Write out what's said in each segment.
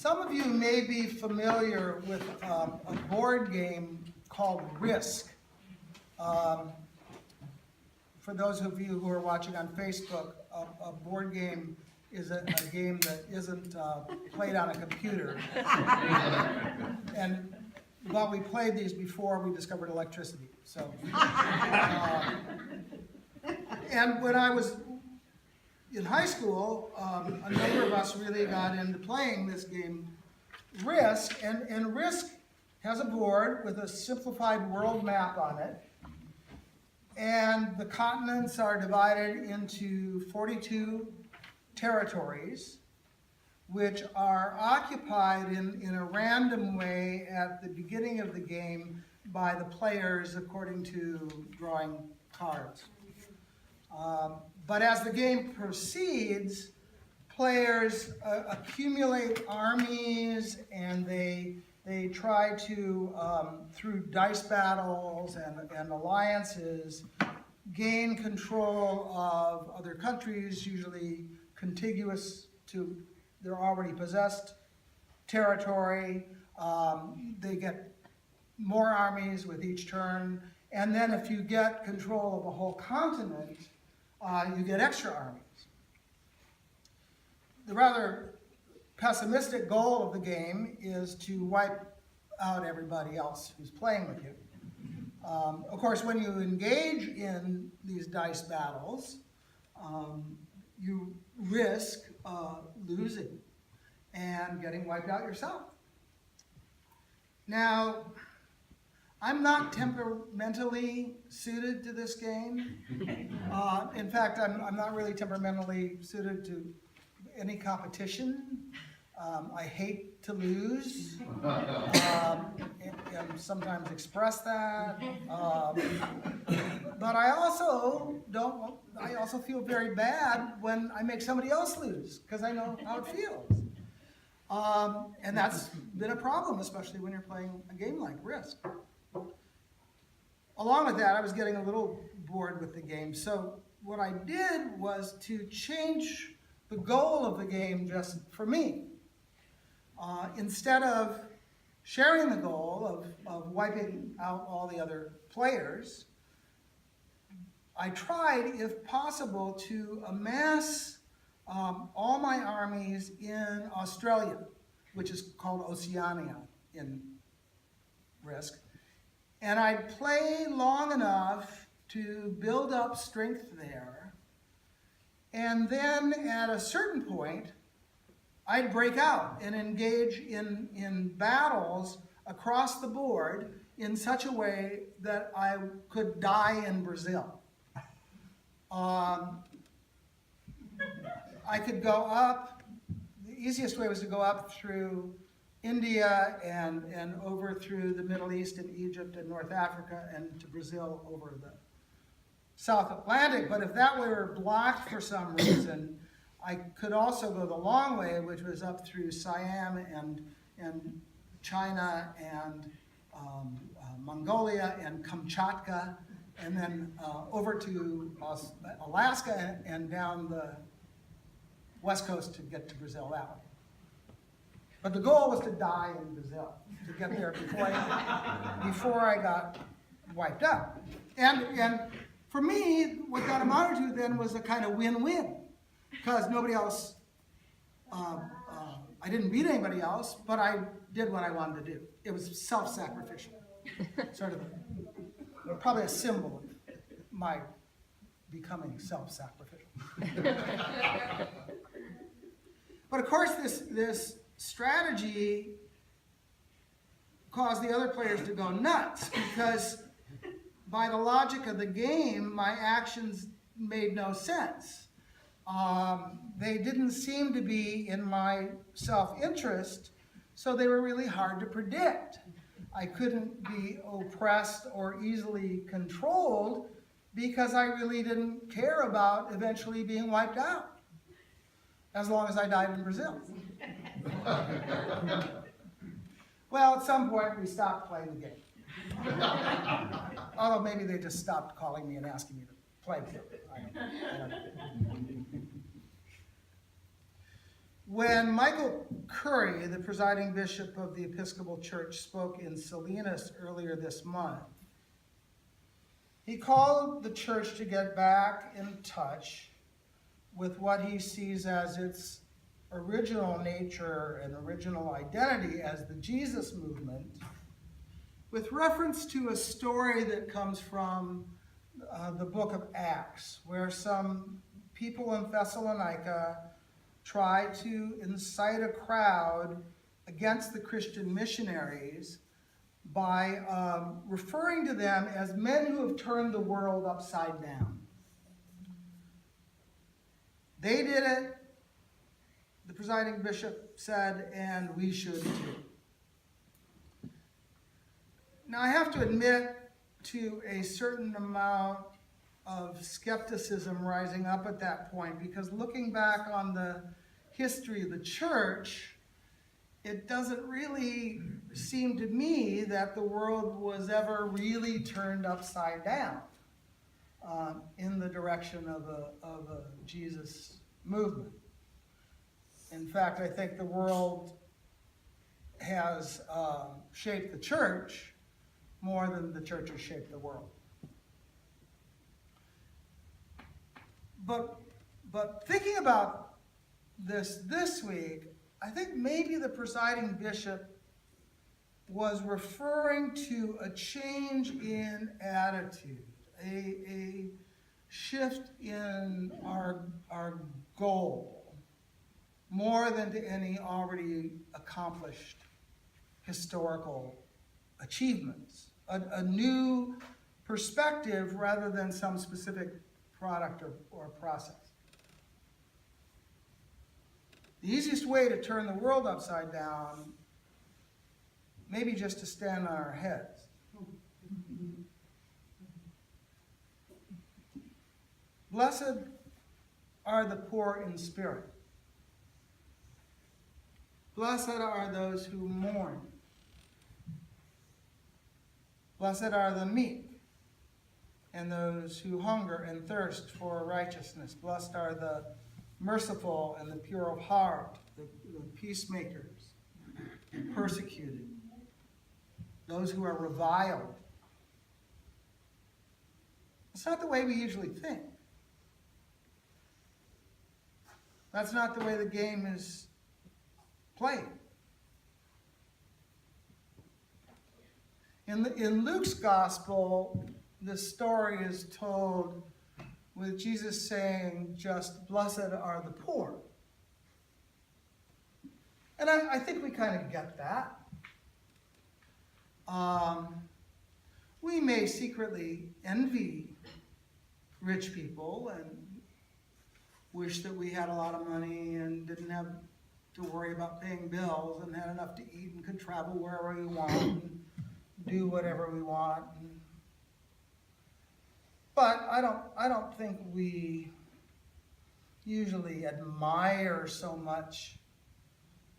Some of you may be familiar with a board game called Risk. For those of you who are watching on Facebook, a board game is a game that isn't played on a computer. But we played these before we discovered electricity. So, and when I was in high school, a number of us really got into playing this game, Risk, and Risk has a board with a simplified world map on it, and the continents are divided into 42 territories, which are occupied in a random way at the beginning of the game by the players according to drawing cards. But as the game proceeds, players accumulate armies, and they try to, through dice battles and alliances, gain control of other countries, usually contiguous to their already possessed territory. They get more armies with each turn, and then if you get control of a whole continent, you get extra armies. The rather pessimistic goal of the game is to wipe out everybody else who's playing with you. Of course, when you engage in these dice battles, you risk losing and getting wiped out yourself. Now, I'm not temperamentally suited to this game. In fact, I'm not really temperamentally suited to any competition. I hate to lose, and sometimes express that. But I also feel very bad when I make somebody else lose, because I know how it feels. And that's been a problem, especially when you're playing a game like Risk. Along with that, I was getting a little bored with the game, so what I did was to change the goal of the game just for me. Instead of sharing the goal of wiping out all the other players, I tried, if possible, to amass all my armies in Australia, which is called Oceania in Risk. And I'd play long enough to build up strength there. And then at a certain point, I'd break out and engage in battles across the board in such a way that I could die in Brazil. I could go up, the easiest way was to go up through India and over through the Middle East and Egypt and North Africa and to Brazil over the South Atlantic. But if that were blocked for some reason, I could also go the long way, which was up through Siam and China and Mongolia and Kamchatka, and then over to Alaska and down the west coast to get to Brazil that way. But the goal was to die in Brazil, to get there before I got wiped out. And for me, what that amounted to then was a kind of win-win, because nobody else, I didn't beat anybody else, but I did what I wanted to do. It was self-sacrificial, sort of probably a symbol of my becoming self-sacrificial. But of course, this strategy caused the other players to go nuts, because by the logic of the game, my actions made no sense. They didn't seem to be in my self-interest, so they were really hard to predict. I couldn't be oppressed or easily controlled because I really didn't care about eventually being wiped out, as long as I died in Brazil. Well, at some point we stopped playing the game. Although maybe they just stopped calling me and asking me to play with them. I don't know. When Michael Curry, the presiding bishop of the Episcopal Church, spoke in Salinas earlier this month, he called the church to get back in touch with what he sees as its original nature and original identity as the Jesus movement, with reference to a story that comes from the book of Acts, where some people in Thessalonica try to incite a crowd against the Christian missionaries by referring to them as men who have turned the world upside down. They did it, the presiding bishop said, and we should too. Now, I have to admit to a certain amount of skepticism rising up at that point, because looking back on the history of the church, it doesn't really seem to me that the world was ever really turned upside down in the direction of a Jesus movement. In fact, I think the world has shaped the church more than the church has shaped the world. But thinking about this week, I think maybe the presiding bishop was referring to a change in attitude, a shift in our goal, more than to any already accomplished historical achievements. A new perspective rather than some specific product or process. The easiest way to turn the world upside down may be just to stand on our heads. Blessed are the poor in spirit. Blessed are those who mourn. Blessed are the meek and those who hunger and thirst for righteousness. Blessed are the merciful and the pure of heart, the peacemakers, the persecuted, those who are reviled. It's not the way we usually think. That's not the way the game is played. In Luke's gospel, the story is told with Jesus saying just, blessed are the poor. And I think we kind of get that. We may secretly envy rich people and wish that we had a lot of money and didn't have to worry about paying bills and had enough to eat and could travel wherever we want and do whatever we want. But I don't think we usually admire so much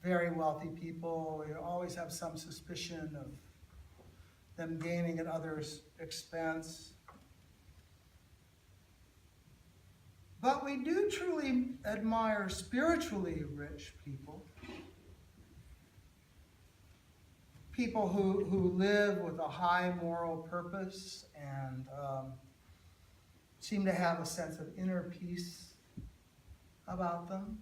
very wealthy people. We always have some suspicion of them gaining at others' expense. But we do truly admire spiritually rich people. People who live with a high moral purpose and seem to have a sense of inner peace about them.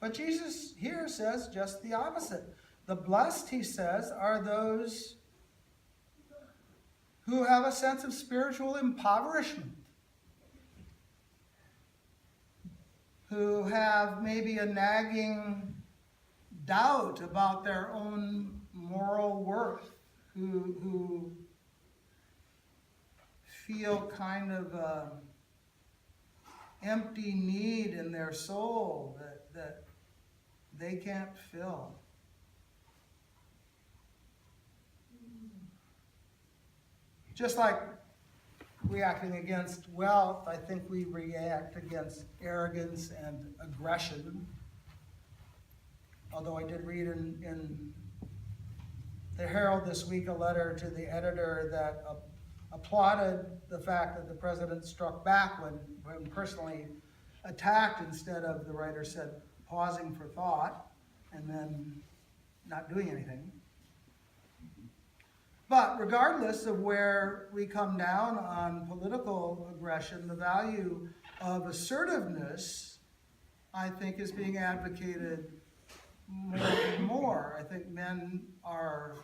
But Jesus here says just the opposite. The blessed, he says, are those who have a sense of spiritual impoverishment, who have maybe a nagging doubt about their own moral worth, who feel kind of an empty need in their soul that they can't fill. Just like reacting against wealth, I think we react against arrogance and aggression. Although I did read in the Herald this week a letter to the editor that applauded the fact that the president struck back when personally attacked instead of, the writer said, pausing for thought and then not doing anything. But regardless of where we come down on political aggression, the value of assertiveness, I think, is being advocated more and more. I think men are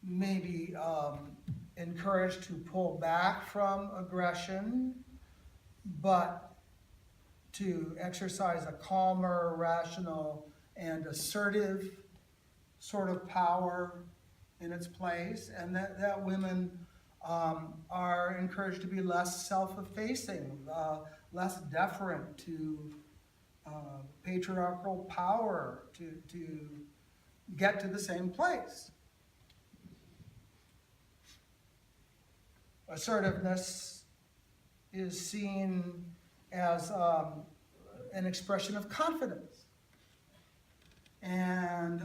maybe encouraged to pull back from aggression, but to exercise a calmer, rational, and assertive sort of power in its place, and that women are encouraged to be less self-effacing, less deferent to patriarchal power to get to the same place. Assertiveness is seen as an expression of confidence and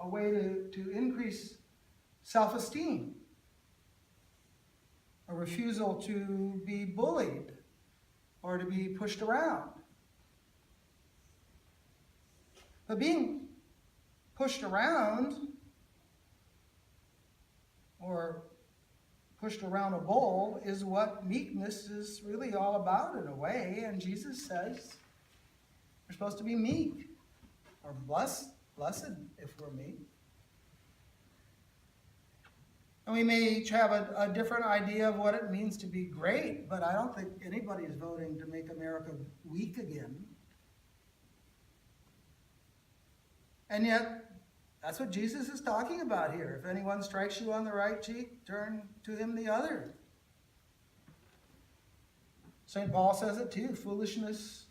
a way to increase self-esteem, a refusal to be bullied or to be pushed around. But being pushed around or pushed around a bull is what meekness is really all about in a way, and Jesus says we're supposed to be meek, or blessed if we're meek. And we may each have a different idea of what it means to be great, but I don't think anybody is voting to make America weak again. And yet, that's what Jesus is talking about here. If anyone strikes you on the right cheek, turn to him the other. St. Paul says it too. Foolishness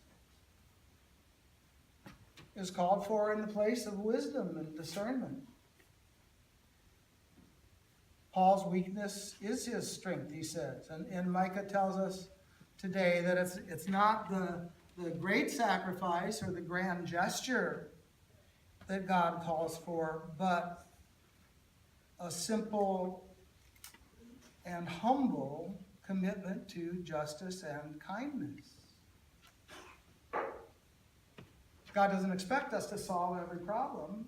is called for in the place of wisdom and discernment. Paul's weakness is his strength, he says. And Micah tells us today that it's not the great sacrifice or the grand gesture that God calls for, but a simple and humble commitment to justice and kindness. God doesn't expect us to solve every problem.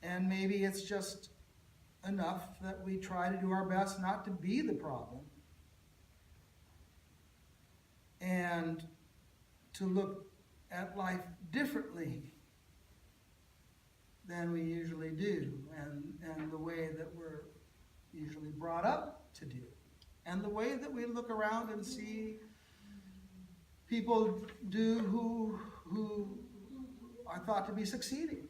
And maybe it's just enough that we try to do our best not to be the problem. And to look at life differently than we usually do, and the way that we're usually brought up to do, and the way that we look around and see people do who are thought to be succeeding.